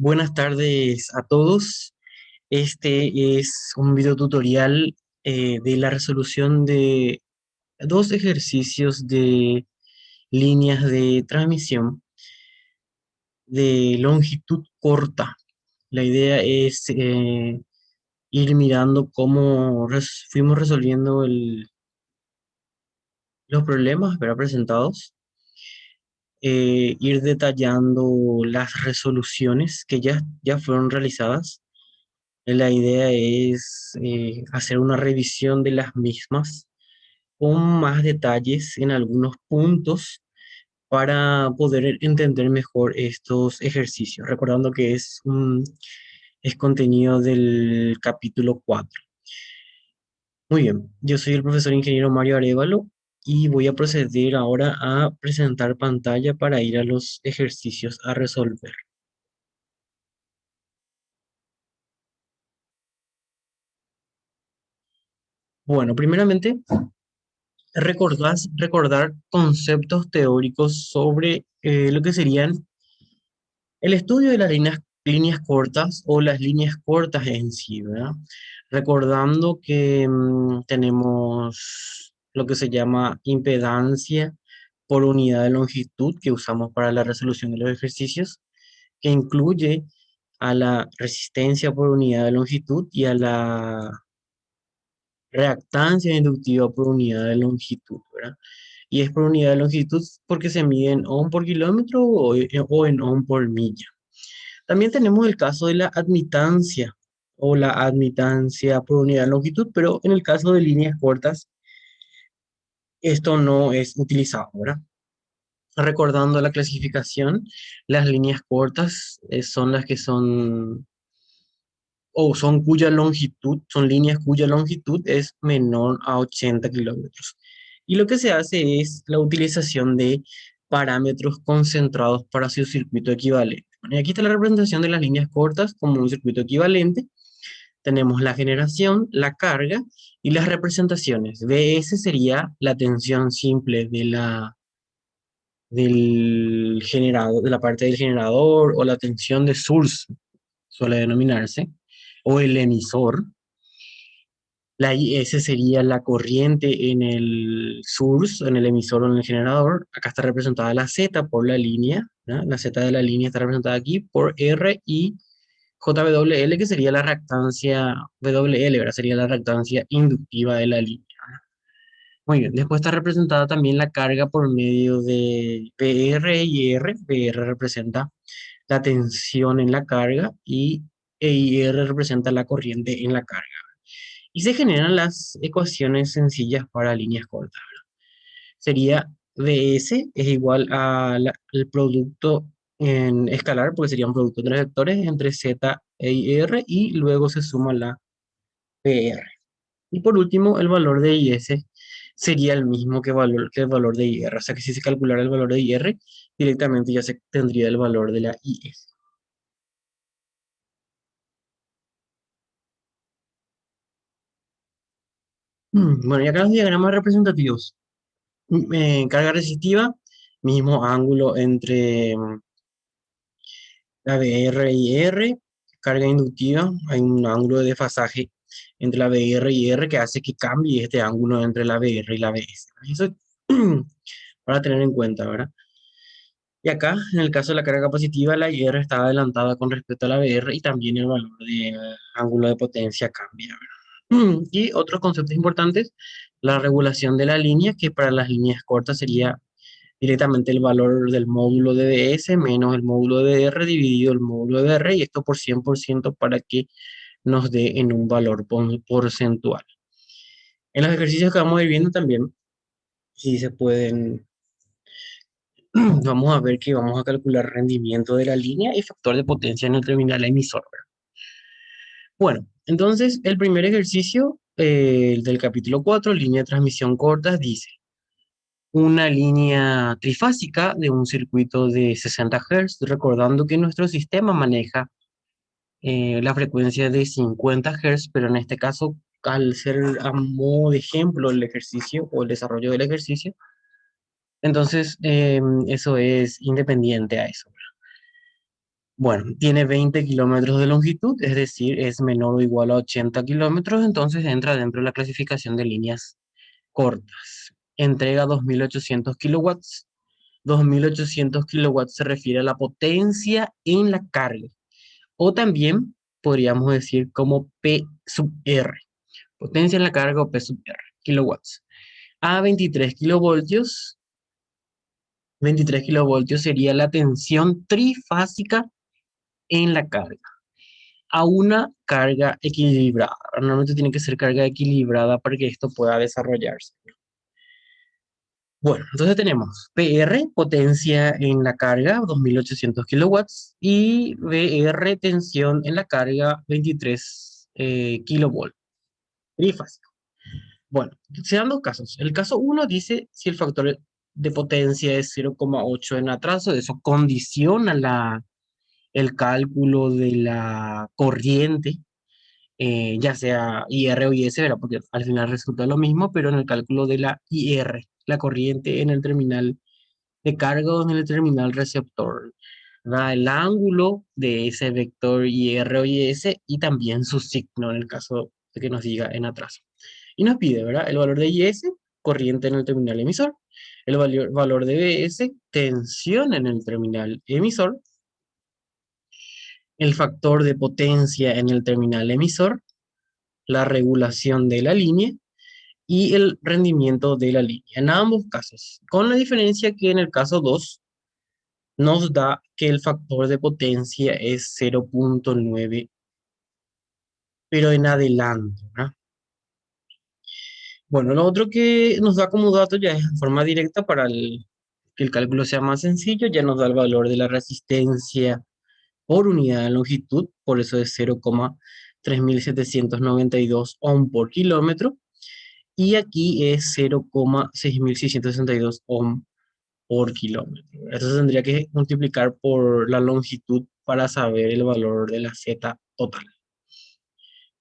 Buenas tardes a todos. Este es un video tutorial de la resolución de dos ejercicios de líneas de transmisión de longitud corta. La idea es ir mirando cómo fuimos resolviendo los problemas, ¿verdad? Presentados, ir detallando las resoluciones que ya fueron realizadas. La idea es hacer una revisión de las mismas con más detalles en algunos puntos para poder entender mejor estos ejercicios, recordando que es contenido del capítulo 4. Muy bien, yo soy el profesor ingeniero Mario Arévalo y voy a proceder ahora a presentar pantalla para ir a los ejercicios a resolver. Bueno, primeramente recordar conceptos teóricos sobre lo que serían el estudio de las líneas cortas o las líneas cortas en sí, ¿verdad? Recordando que tenemos lo que se llama impedancia por unidad de longitud que usamos para la resolución de los ejercicios, que incluye a la resistencia por unidad de longitud y a la reactancia inductiva por unidad de longitud, ¿verdad? Y es por unidad de longitud porque se mide en ohm por kilómetro o en ohm por milla. También tenemos el caso de la admitancia o la admitancia por unidad de longitud, pero en el caso de líneas cortas, esto no es utilizado, ¿verdad? Recordando la clasificación, las líneas cortas son las que son, o son cuya longitud, son líneas cuya longitud es menor a 80 kilómetros. Y lo que se hace es la utilización de parámetros concentrados para su circuito equivalente. Bueno, y aquí está la representación de las líneas cortas como un circuito equivalente. Tenemos la generación, la carga y las representaciones. Vs sería la tensión simple del generador, de la parte del generador, o la tensión de source, suele denominarse, o el emisor. La IS sería la corriente en el source, en el emisor o en el generador. Acá está representada la Z por la línea, ¿no? La Z de la línea está representada aquí por R y JWL, que sería la reactancia WL, ¿verdad? Sería la reactancia inductiva de la línea. Muy bien, después está representada también la carga por medio de PR y R. PR representa la tensión en la carga y EIR representa la corriente en la carga. Y se generan las ecuaciones sencillas para líneas cortas. Sería ds es igual al producto en escalar, porque sería un producto de tres vectores entre z e ir, y luego se suma la PR. Y por último, el valor de is sería el mismo que el valor de ir. O sea que si se calculara el valor de ir, directamente ya se tendría el valor de la is. Bueno, y acá los diagramas representativos. Carga resistiva, mismo ángulo entre la BR y R. Carga inductiva, hay un ángulo de desfasaje entre la BR y R que hace que cambie este ángulo entre la BR y la BS. Eso es para tener en cuenta, ¿verdad? Y acá, en el caso de la carga capacitiva, la IR está adelantada con respecto a la BR y también el valor de ángulo de potencia cambia, ¿verdad? Y otros conceptos importantes, la regulación de la línea, que para las líneas cortas sería directamente el valor del módulo de DS menos el módulo de R dividido el módulo de R, y esto por 100% para que nos dé en un valor porcentual. En los ejercicios que vamos a ir viendo también, si se pueden, vamos a ver que vamos a calcular rendimiento de la línea y factor de potencia en el terminal emisor, ¿verdad? Bueno, entonces el primer ejercicio del capítulo 4, línea de transmisión corta, dice: una línea trifásica de un circuito de 60 Hz, recordando que nuestro sistema maneja la frecuencia de 50 Hz, pero en este caso, al ser a modo de ejemplo el ejercicio o el desarrollo del ejercicio, entonces eso es independiente a eso. Bueno, tiene 20 kilómetros de longitud, es decir, es menor o igual a 80 kilómetros, entonces entra dentro de la clasificación de líneas cortas. Entrega 2800 kilowatts. 2800 kilowatts se refiere a la potencia en la carga, o también podríamos decir como P sub R, potencia en la carga o P sub R, kilowatts. A 23 kilovoltios, 23 kilovoltios sería la tensión trifásica en la carga. A una carga equilibrada. Normalmente tiene que ser carga equilibrada para que esto pueda desarrollarse. Bueno, entonces tenemos PR, potencia en la carga, 2800 kilowatts, y VR, tensión en la carga, 23 kilovolts. Trifásico. Bueno, se dan dos casos. El caso uno dice si el factor de potencia es 0,8 en atraso, eso condiciona el cálculo de la corriente, ya sea IR o IS, ¿verdad? Porque al final resulta lo mismo, pero en el cálculo de la IR, la corriente en el terminal de carga o en el terminal receptor, ¿verdad? El ángulo de ese vector IR o IS y también su signo en el caso de que nos diga en atraso. Y nos pide, ¿verdad? El valor de IS, corriente en el terminal emisor, el valor de BS, tensión en el terminal emisor, el factor de potencia en el terminal emisor, la regulación de la línea y el rendimiento de la línea. En ambos casos, con la diferencia que en el caso 2 nos da que el factor de potencia es 0,9, pero en adelante, ¿verdad? Bueno, lo otro que nos da como dato ya es en forma directa para que el cálculo sea más sencillo, ya nos da el valor de la resistencia por unidad de longitud, por eso es 0,3792 ohm por kilómetro, y aquí es 0,6662 ohm por kilómetro. Eso tendría que multiplicar por la longitud para saber el valor de la Z total.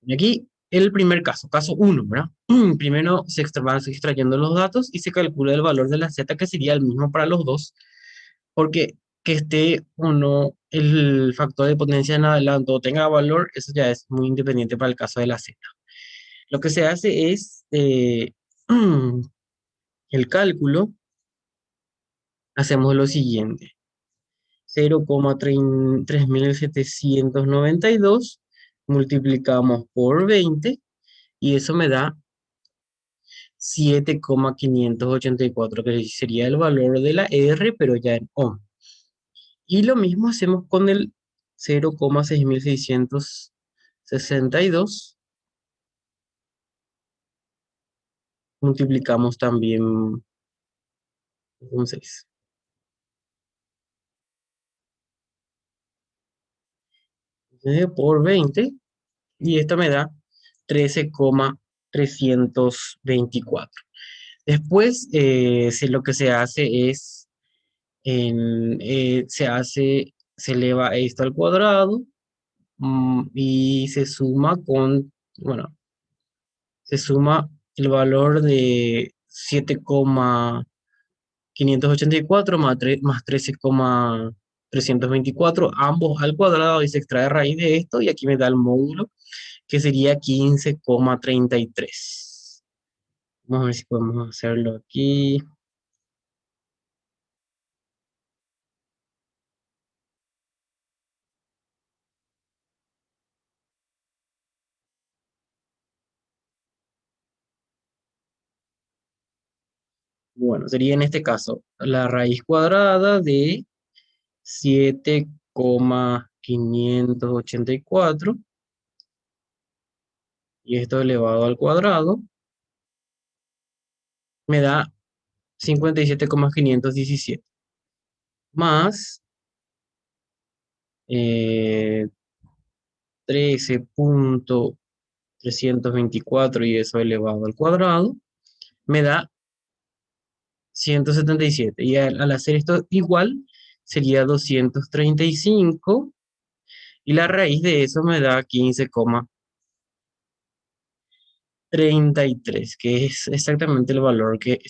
Y aquí el primer caso, caso uno, ¿verdad? Primero van extrayendo los datos y se calcula el valor de la Z, que sería el mismo para los dos, porque que esté uno, el factor de potencia en adelante o tenga valor, eso ya es muy independiente para el caso de la Z. Lo que se hace es el cálculo, hacemos lo siguiente: 0,3792 multiplicamos por 20 y eso me da 7,584, que sería el valor de la R, pero ya en ohm. Y lo mismo hacemos con el 0,6662, multiplicamos también con 6. Por 20 y esto me da 13,324. Después, lo que se hace es, se eleva esto al cuadrado, y se suma bueno, se suma el valor de 7,584 más 13,324, ambos al cuadrado, y se extrae raíz de esto, y aquí me da el módulo, que sería 15,33. Vamos a ver si podemos hacerlo aquí. Bueno, sería en este caso la raíz cuadrada de 7,584 y esto elevado al cuadrado me da 57,517 más 13,324 y eso elevado al cuadrado me da 177. Y al hacer esto igual sería 235 y la raíz de eso me da 15,33, que es exactamente el valor que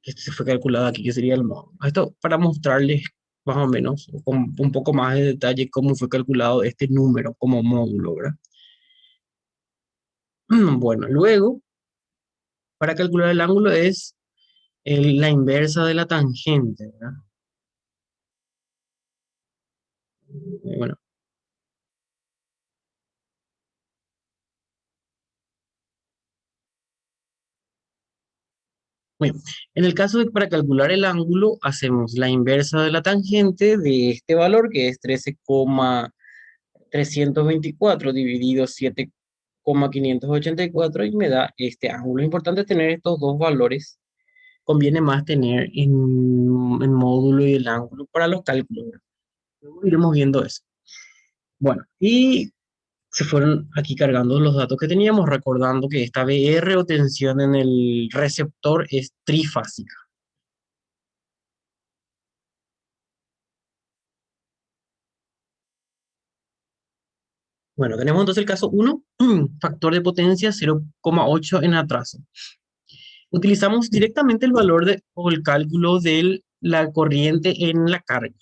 se fue calculado aquí, que sería el módulo. Esto para mostrarles más o menos, con un poco más de detalle, cómo fue calculado este número como módulo, ¿verdad? Bueno, luego, para calcular el ángulo es la inversa de la tangente, ¿verdad? Bueno, muy bien. En el caso de que para calcular el ángulo, hacemos la inversa de la tangente de este valor, que es 13,324 dividido 7,584 y me da este ángulo. Es importante tener estos dos valores. Conviene más tener en módulo y el ángulo para los cálculos, ¿verdad? Luego iremos viendo eso. Bueno, y se fueron aquí cargando los datos que teníamos, recordando que esta VR o tensión en el receptor es trifásica. Bueno, tenemos entonces el caso uno, factor de potencia 0,8 en atraso. Utilizamos directamente el valor o el cálculo de la corriente en la carga.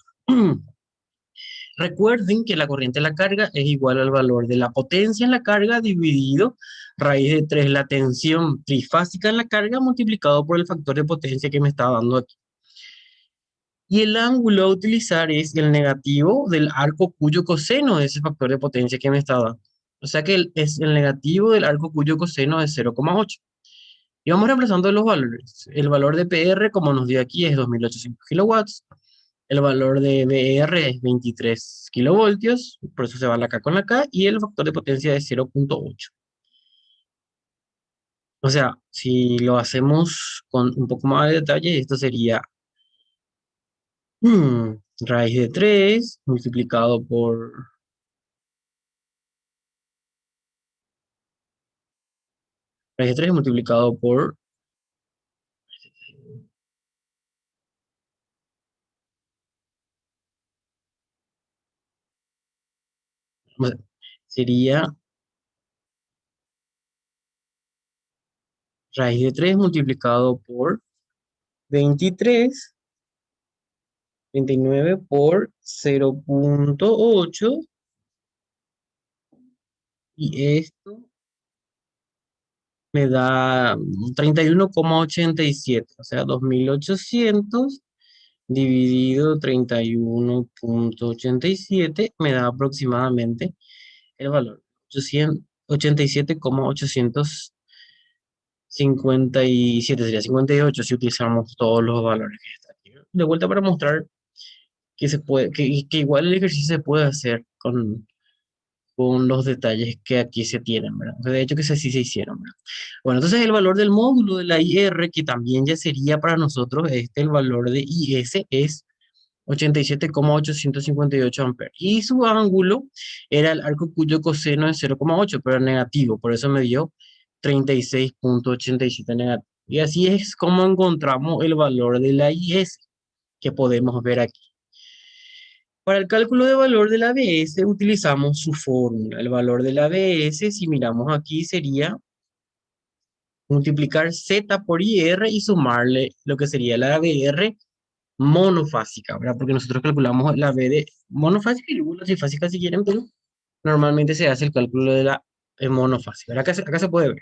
Recuerden que la corriente en la carga es igual al valor de la potencia en la carga dividido raíz de 3 la tensión trifásica en la carga multiplicado por el factor de potencia que me está dando aquí. Y el ángulo a utilizar es el negativo del arco cuyo coseno es ese factor de potencia que me está dando. O sea que es el negativo del arco cuyo coseno es 0,8. Y vamos reemplazando los valores. El valor de PR, como nos dio aquí, es 2800 kilowatts. El valor de VR es 23 kilovoltios, por eso se va la K con la K, y el factor de potencia es 0,8. O sea, si lo hacemos con un poco más de detalle, esto sería raíz de 3 multiplicado por raíz de 3 multiplicado por, o sea, sería raíz de 3 multiplicado por 23, 29 por 0,8 y esto me da 31,87, o sea, 2800 dividido 31,87 me da aproximadamente el valor 87,857, sería 58 si utilizamos todos los valores que están aquí, ¿no? De vuelta para mostrar que se puede, que igual el ejercicio se puede hacer con los detalles que aquí se tienen, ¿verdad? O sea, de hecho, que sí se hicieron, ¿verdad? Bueno, entonces el valor del módulo de la IR, que también ya sería para nosotros, el valor de IS es 87,858 amperes. Y su ángulo era el arco cuyo coseno es 0,8, pero negativo, por eso me dio 36,87 negativo. Y así es como encontramos el valor de la IS, que podemos ver aquí. Para el cálculo de valor de la ABS utilizamos su fórmula. El valor de la ABS, si miramos aquí, sería multiplicar Z por IR y sumarle lo que sería la ABR monofásica, ¿verdad? Porque nosotros calculamos la B de monofásica y luego la trifásica si quieren, pero normalmente se hace el cálculo de la monofásica. ¿Verdad? Acá se puede ver.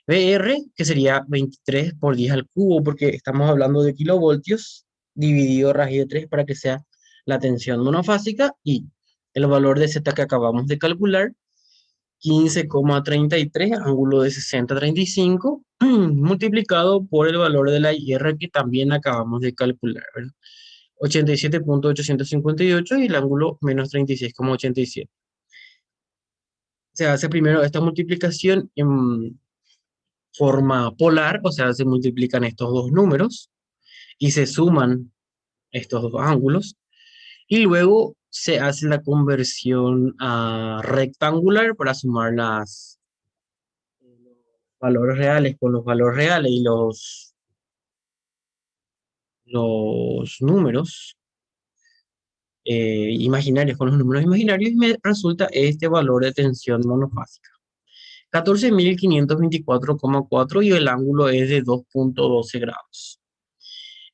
BR, que sería 23 por 10 al cubo, porque estamos hablando de kilovoltios, dividido raíz de 3 para que sea la tensión monofásica, y el valor de Z que acabamos de calcular, 15,33, ángulo de 60,35, multiplicado por el valor de la IR que también acabamos de calcular, ¿verdad? 87,858 y el ángulo menos 36,87. Se hace primero esta multiplicación en forma polar, o sea, se multiplican estos dos números y se suman estos dos ángulos y luego se hace la conversión a rectangular para sumar los valores reales con los valores reales y los números imaginarios con los números imaginarios y me resulta este valor de tensión monofásica. 14.524,4 y el ángulo es de 2,12 grados.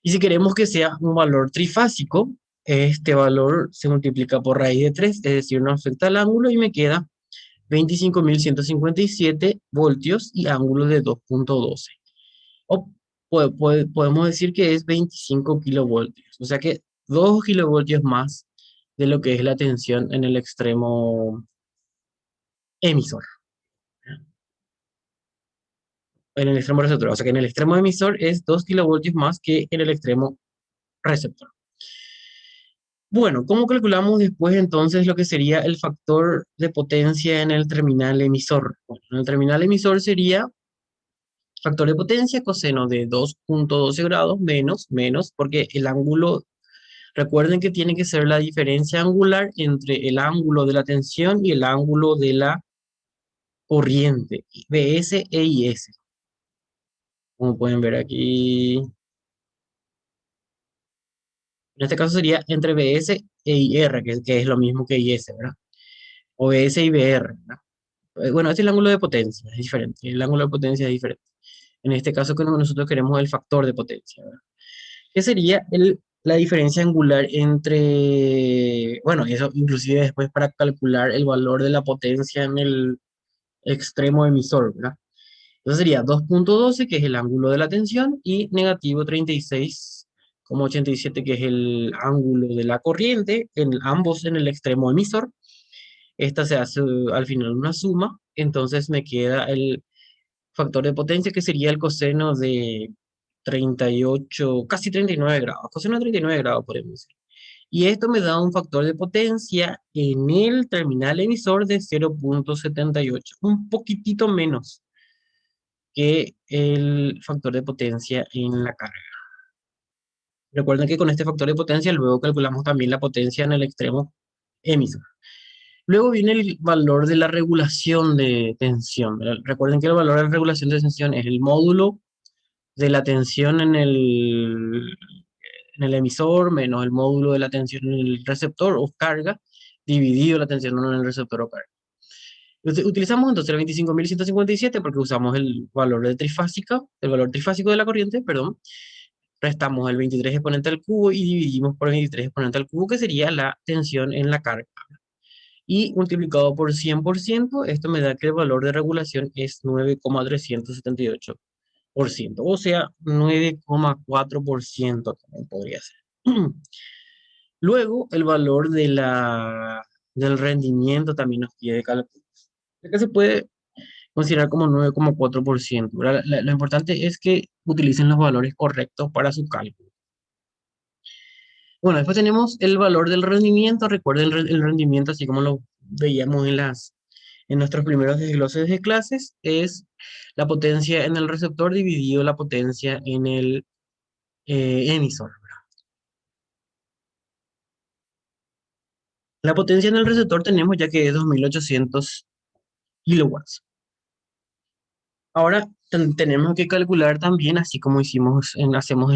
Y si queremos que sea un valor trifásico, Este valor se multiplica por raíz de 3, es decir, no afecta al ángulo y me queda 25.157 voltios y ángulo de 2.12. O podemos decir que es 25 kilovoltios, o sea que 2 kilovoltios más de lo que es la tensión en el extremo emisor, en el extremo receptor. O sea que en el extremo emisor es 2 kilovoltios más que en el extremo receptor. Bueno, ¿cómo calculamos después entonces lo que sería el factor de potencia en el terminal emisor? Bueno, en el terminal emisor sería factor de potencia coseno de 2.12 grados menos, porque el ángulo, recuerden que tiene que ser la diferencia angular entre el ángulo de la tensión y el ángulo de la corriente, BS e IS. Como pueden ver aquí, en este caso sería entre BS e IR, que es lo mismo que IS, ¿verdad? O BS y BR, ¿verdad? Bueno, este es el ángulo de potencia, es diferente. El ángulo de potencia es diferente. En este caso, que nosotros queremos el factor de potencia, ¿verdad? ¿Qué sería la diferencia angular entre, bueno, eso inclusive después para calcular el valor de la potencia en el extremo emisor, ¿verdad? Entonces sería 2.12, que es el ángulo de la tensión, y negativo 36,87, que es el ángulo de la corriente, ambos en el extremo emisor. Esta se hace al final una suma, entonces me queda el factor de potencia, que sería el coseno de 38, casi 39 grados, coseno de 39 grados podemos decir. Y esto me da un factor de potencia en el terminal emisor de 0.78, un poquitito menos que el factor de potencia en la carga. Recuerden que con este factor de potencia luego calculamos también la potencia en el extremo emisor. Luego viene el valor de la regulación de tensión, ¿verdad? Recuerden que el valor de la regulación de tensión es el módulo de la tensión en el emisor menos el módulo de la tensión en el receptor o carga, dividido la tensión en el receptor o carga. Utilizamos entonces el 25.157 porque usamos el valor de trifásica, el valor trifásico de la corriente, perdón. Restamos el 23 exponente al cubo y dividimos por 23 exponente al cubo, que sería la tensión en la carga. Y multiplicado por 100%, esto me da que el valor de regulación es 9,378%, o sea, 9,4% también podría ser. Luego, el valor del rendimiento también nos pide cálculo, que se puede considerar como 9,4%, ¿verdad? Lo importante es que utilicen los valores correctos para su cálculo. Bueno, después tenemos el valor del rendimiento. Recuerden el rendimiento, así como lo veíamos en nuestros primeros desgloses de clases, es la potencia en el receptor dividido la potencia en el emisor. La potencia en el receptor tenemos ya que es 2.800 kilowatts. Ahora tenemos que calcular también, así como hacemos en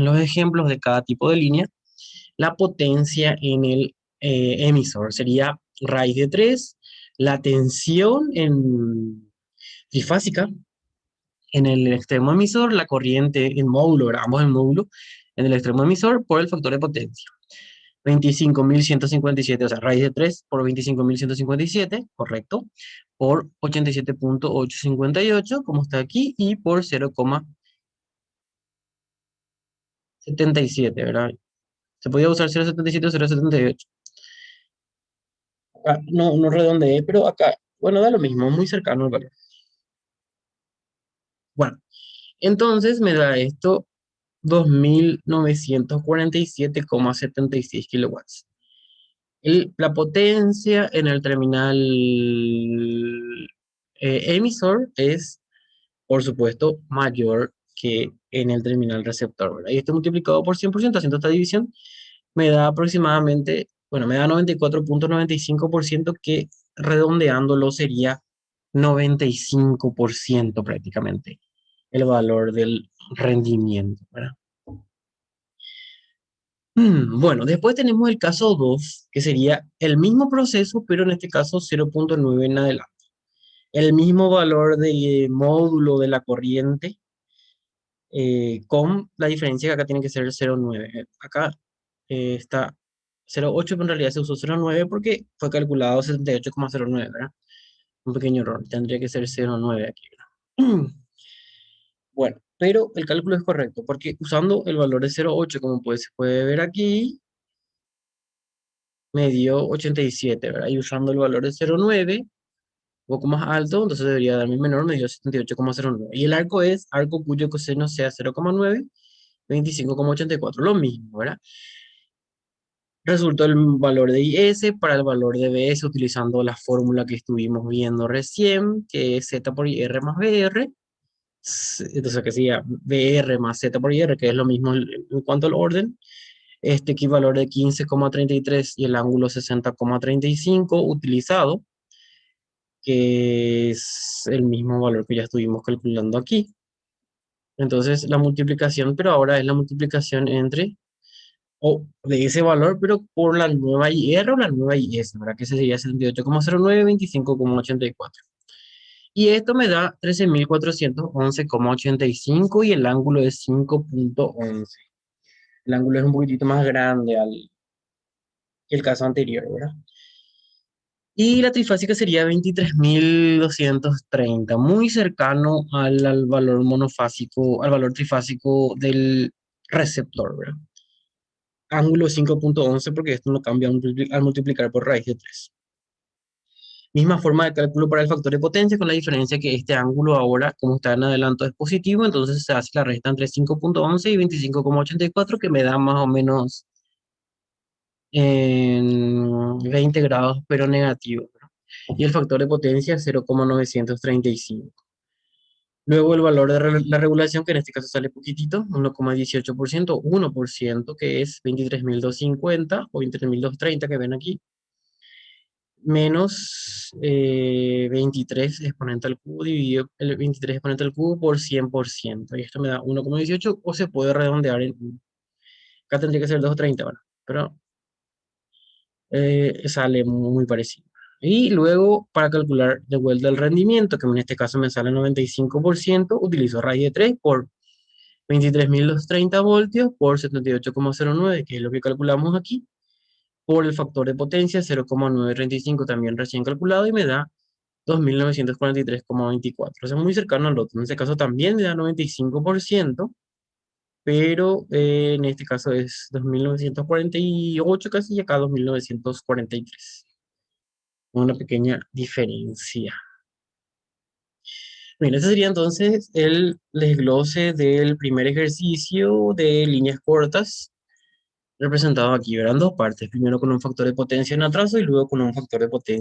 los ejemplos de cada tipo de línea, la potencia en el emisor. Sería raíz de 3, la tensión en trifásica en el extremo emisor, la corriente en módulo, ¿verdad? Ambos en módulo, en el extremo emisor por el factor de potencia. 25.157, o sea, raíz de 3 por 25.157, correcto, por 87,858, como está aquí, y por 0,77, ¿verdad? Se podía usar 0,77 o 0,78. Acá no redondeé, pero acá, bueno, da lo mismo, muy cercano al valor. Bueno, entonces me da esto 2.947,76 kilowatts. La potencia en el terminal emisor es, por supuesto, mayor que en el terminal receptor, ¿verdad? Y esto multiplicado por 100%, haciendo esta división, me da aproximadamente, bueno, me da 94,95%, que redondeándolo sería 95% prácticamente el valor del rendimiento, ¿verdad? Bueno, después tenemos el caso 2, que sería el mismo proceso, pero en este caso 0,9 en adelante. El mismo valor de módulo de la corriente, con la diferencia que acá tiene que ser 0,9. Acá está 0,8, pero en realidad se usó 0,9 porque fue calculado 78,09, ¿verdad? Un pequeño error, tendría que ser 0,9 aquí, ¿verdad? Bueno, pero el cálculo es correcto porque usando el valor de 0,8, como pues se puede ver aquí, me dio 87, ¿verdad? Y usando el valor de 0,9, un poco más alto, entonces debería darme menor, me dio 78,09. Y el arco es arco cuyo coseno sea 0,9, 25,84, lo mismo, ¿verdad? Resultó el valor de IS para el valor de BS utilizando la fórmula que estuvimos viendo recién, que es Z por IR más BR. Entonces, que sería BR más Z por IR, que es lo mismo en cuanto al orden. Este equivalor de 15,33 y el ángulo 60,35 utilizado, que es el mismo valor que ya estuvimos calculando aquí. Entonces, la multiplicación, pero ahora es la multiplicación entre o de ese valor, pero por la nueva IR o la nueva IS, ¿verdad? Que ese sería 78,09, 25,84. Y esto me da 13.411,85 y el ángulo es 5,11. El ángulo es un poquitito más grande que el caso anterior, ¿verdad? Y la trifásica sería 23.230, muy cercano al valor monofásico, al valor trifásico del receptor, ¿verdad? Ángulo 5,11 porque esto no cambia al multiplicar por raíz de 3. Misma forma de cálculo para el factor de potencia, con la diferencia que este ángulo ahora, como está en adelanto, es positivo, entonces se hace la resta entre 5,11 y 25,84, que me da más o menos en 20 grados, pero negativo, ¿no? Y el factor de potencia 0,935. Luego el valor de la regulación, que en este caso sale poquitito, 1,18%, 1%, que es 23.250 o 23.230 que ven aquí, menos 23 exponente al cubo dividido el 23 exponente al cubo por 100%. Y esto me da 1,18 o se puede redondear en 1. Acá tendría que ser 2,30, bueno, pero sale muy parecido. Y luego, para calcular de vuelta el rendimiento, que en este caso me sale 95%, utilizo raíz de 3 por 23.230 voltios por 78,09, que es lo que calculamos aquí, por el factor de potencia 0,935 también recién calculado y me da 2.943,24. O sea, muy cercano al otro. En este caso también me da 95%, pero en este caso es 2.948 casi y acá 2.943. Una pequeña diferencia. Bien, ese sería entonces el desglose del primer ejercicio de líneas cortas, representado aquí. Verán dos partes, primero con un factor de potencia en atraso y luego con un factor de potencia